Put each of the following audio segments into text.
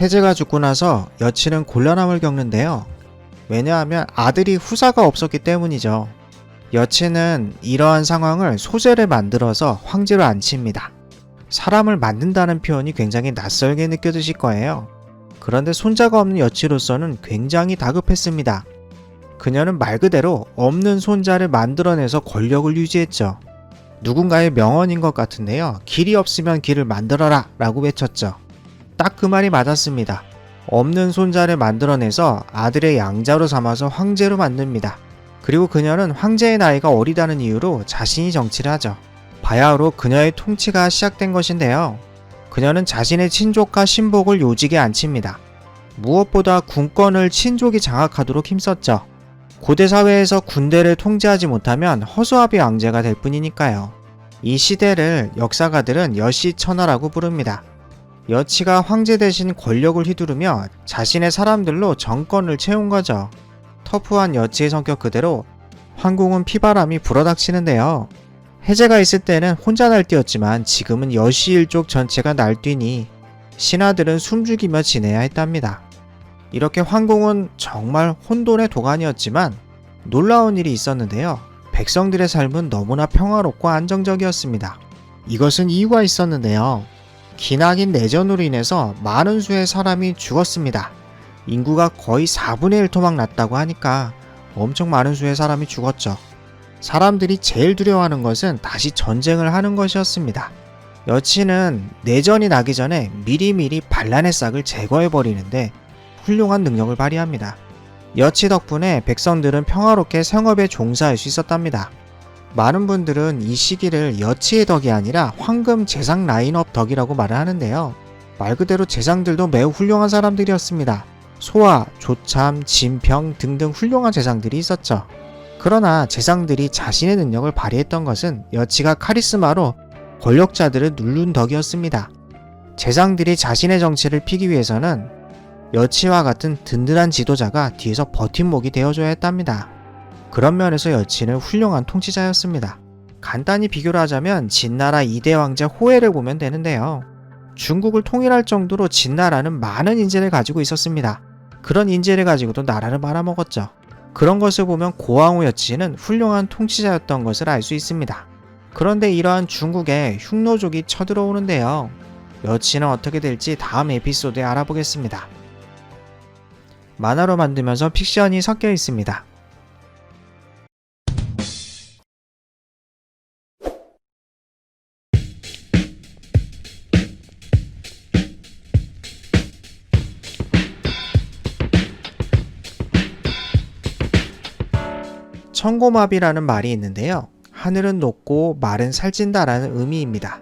해제가 죽고 나서 여친은 곤란함을 겪는데요. 왜냐하면 아들이 후사가 없었기 때문이죠. 여친은 이러한 상황을 소재를 만들어서 황제로 앉힙니다. 사람을 만든다는 표현이 굉장히 낯설게 느껴지실 거예요. 그런데 손자가 없는 여치로서는 굉장히 다급했습니다. 그녀는 말 그대로 없는 손자를 만들어내서 권력을 유지했죠. 누군가의 명언인 것 같은데요. 길이 없으면 길을 만들어라 라고 외쳤죠. 딱 그 말이 맞았습니다. 없는 손자를 만들어내서 아들의 양자로 삼아서 황제로 만듭니다. 그리고 그녀는 황제의 나이가 어리다는 이유로 자신이 정치를 하죠. 바야흐로 그녀의 통치가 시작된 것인데요. 그녀는 자신의 친족과 신복을 요직에 앉힙니다. 무엇보다 군권을 친족이 장악하도록 힘썼죠. 고대 사회에서 군대를 통제하지 못하면 허수아비 왕제가 될 뿐이니까요. 이 시대를 역사가들은 여시천하라고 부릅니다. 여치가 황제 대신 권력을 휘두르며 자신의 사람들로 정권을 채운 거죠. 터프한 여치의 성격 그대로 황궁은 피바람이 불어닥치는데요. 해제가 있을 때는 혼자 날뛰었지만 지금은 여시 일족 전체가 날뛰니 신하들은 숨죽이며 지내야 했답니다. 이렇게 황궁은 정말 혼돈의 도가니였지만 놀라운 일이 있었는데요. 백성들의 삶은 너무나 평화롭고 안정적이었습니다. 이것은 이유가 있었는데요. 기나긴 내전으로 인해서 많은 수의 사람이 죽었습니다. 인구가 거의 4분의 1 토막 났다고 하니까 엄청 많은 수의 사람이 죽었죠. 사람들이 제일 두려워하는 것은 다시 전쟁을 하는 것이었습니다. 여친은 내전이 나기 전에 미리미리 반란의 싹을 제거해버리는데 훌륭한 능력을 발휘합니다. 여치 덕분에 백성들은 평화롭게 생업에 종사할 수 있었답니다. 많은 분들은 이 시기를 여치의 덕이 아니라 황금 재상 라인업 덕이라고 말을 하는데요. 말 그대로 재상들도 매우 훌륭한 사람들이었습니다. 소아, 조참, 진평 등등 훌륭한 재상들이 있었죠. 그러나 재상들이 자신의 능력을 발휘했던 것은 여치가 카리스마로 권력자들을 누른 덕이었습니다. 재상들이 자신의 정치를 피기 위해서는 여치와 같은 든든한 지도자가 뒤에서 버팀목이 되어줘야 했답니다. 그런 면에서 여치는 훌륭한 통치자였습니다. 간단히 비교를 하자면 진나라 2대 왕자 호해를 보면 되는데요. 중국을 통일할 정도로 진나라는 많은 인재를 가지고 있었습니다. 그런 인재를 가지고도 나라를 말아먹었죠. 그런 것을 보면 고왕후 여치는 훌륭한 통치자였던 것을 알 수 있습니다. 그런데 이러한 중국에 흉노족이 쳐들어오는데요. 여치는 어떻게 될지 다음 에피소드에 알아보겠습니다. 만화로 만들면서 픽션이 섞여 있습니다. 천고마비라는 말이 있는데요. 하늘은 높고 말은 살찐다라는 의미입니다.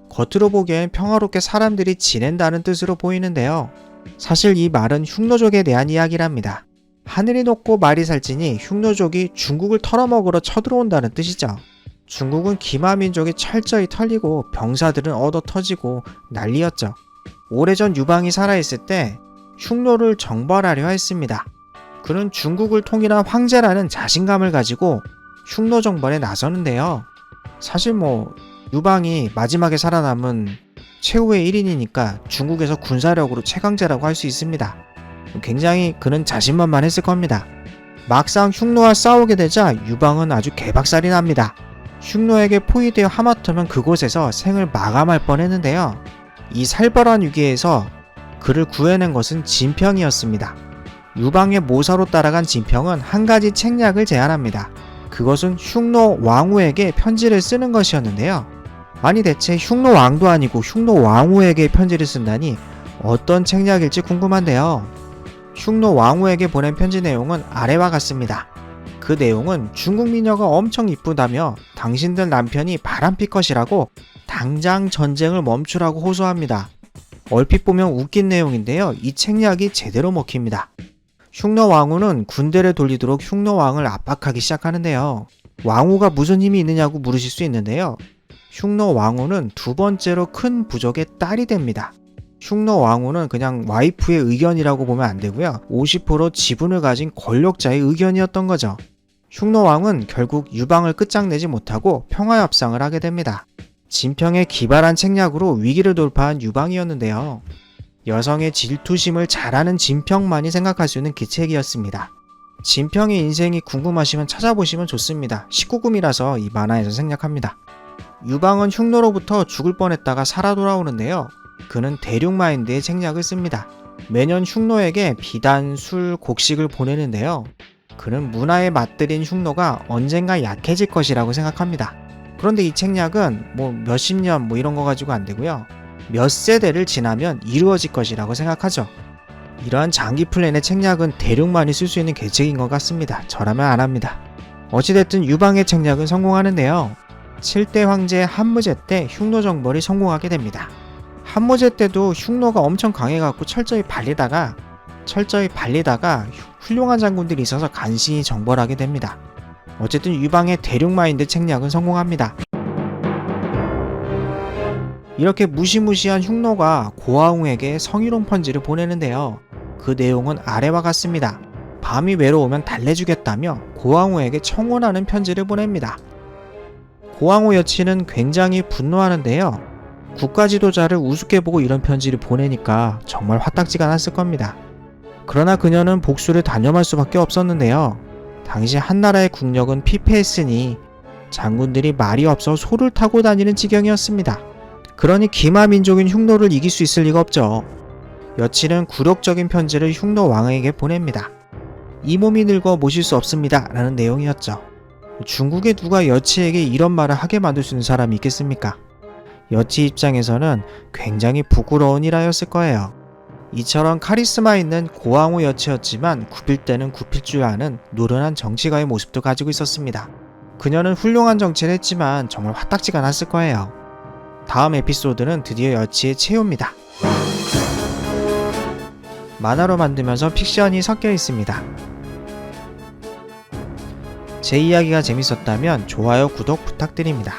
겉으로 보기엔 평화롭게 사람들이 지낸다는 뜻으로 보이는데요. 사실 이 말은 흉노족에 대한 이야기랍니다. 하늘이 높고 말이 살찌니 흉노족이 중국을 털어먹으러 쳐들어온다는 뜻이죠. 중국은 기마민족이 철저히 털리고 병사들은 얻어 터지고 난리였죠. 오래전 유방이 살아있을 때 흉노를 정벌하려 했습니다. 그는 중국을 통일한 황제라는 자신감을 가지고 흉노 정벌에 나서는데요. 사실 유방이 마지막에 살아남은 최후의 1인이니까 중국에서 군사력으로 최강자라고 할 수 있습니다. 굉장히 그는 자신만만했을 겁니다. 막상 흉노와 싸우게 되자 유방은 아주 개박살이 납니다. 흉노에게 포위되어 하마터면 그곳에서 생을 마감할 뻔했는데요. 이 살벌한 위기에서 그를 구해낸 것은 진평이었습니다. 유방의 모사로 따라간 진평은 한 가지 책략을 제안합니다. 그것은 흉노 왕후에게 편지를 쓰는 것이었는데요. 아니 대체 흉노 왕도 아니고 흉노 왕후에게 편지를 쓴다니 어떤 책략일지 궁금한데요. 흉노 왕후에게 보낸 편지 내용은 아래와 같습니다. 그 내용은 중국 미녀가 엄청 이쁘다며 당신들 남편이 바람피 컷이라고 당장 전쟁을 멈추라고 호소합니다. 얼핏 보면 웃긴 내용인데요. 이 책략이 제대로 먹힙니다. 흉노 왕후는 군대를 돌리도록 흉노 왕을 압박하기 시작하는데요. 왕후가 무슨 힘이 있느냐고 물으실 수 있는데요. 흉노 왕후는 두 번째로 큰 부족의 딸이 됩니다. 흉노 왕후는 그냥 와이프의 의견이라고 보면 안 되고요. 50% 지분을 가진 권력자의 의견이었던 거죠. 흉노 왕은 결국 유방을 끝장내지 못하고 평화협상을 하게 됩니다. 진평의 기발한 책략으로 위기를 돌파한 유방이었는데요. 여성의 질투심을 잘하는 진평만이 생각할 수 있는 그 책이었습니다. 진평의 인생이 궁금하시면 찾아보시면 좋습니다. 19금이라서 이 만화에서 생략합니다. 유방은 흉노로부터 죽을 뻔했다가 살아 돌아오는데요. 그는 대륙마인드의 책략을 씁니다. 매년 흉노에게 비단, 술, 곡식을 보내는데요. 그는 문화에 맞들인 흉노가 언젠가 약해질 것이라고 생각합니다. 그런데 이 책략은 몇십 년 이런 거 가지고 안 되고요. 몇 세대를 지나면 이루어질 것이라고 생각하죠. 이러한 장기 플랜의 책략은 대륙만이 쓸 수 있는 계책인 것 같습니다. 저라면 안 합니다. 어찌됐든 유방의 책략은 성공하는데요. 7대 황제 한무제 때 흉노 정벌이 성공하게 됩니다. 한무제 때도 흉노가 엄청 강해갖고 철저히 발리다가 훌륭한 장군들이 있어서 간신히 정벌하게 됩니다. 어쨌든 유방의 대륙마인드 책략은 성공합니다. 이렇게 무시무시한 흉노가 고아웅에게 성희롱 편지를 보내는데요. 그 내용은 아래와 같습니다. 밤이 외로우면 달래주겠다며 고아웅에게 청혼하는 편지를 보냅니다. 고아웅 여친은 굉장히 분노하는데요. 국가 지도자를 우습게 보고 이런 편지를 보내니까 정말 화딱지가 났을 겁니다. 그러나 그녀는 복수를 단념할 수밖에 없었는데요. 당시 한나라의 국력은 피폐했으니 장군들이 말이 없어 소를 타고 다니는 지경이었습니다. 그러니 기마 민족인 흉노를 이길 수 있을 리가 없죠. 여친은 굴욕적인 편지를 흉노 왕에게 보냅니다. 이 몸이 늙어 모실 수 없습니다 라는 내용이었죠. 중국에 누가 여치에게 이런 말을 하게 만들 수 있는 사람이 있겠습니까? 여치 입장에서는 굉장히 부끄러운 일하였을 거예요. 이처럼 카리스마 있는 고왕후 여치였지만 굽힐 때는 굽힐 줄 아는 노련한 정치가의 모습도 가지고 있었습니다. 그녀는 훌륭한 정치를 했지만 정말 화딱지가 났을 거예요. 다음 에피소드는 드디어 여치의 최후입니다. 만화로 만들면서 픽션이 섞여 있습니다. 제 이야기가 재밌었다면 좋아요, 구독 부탁드립니다.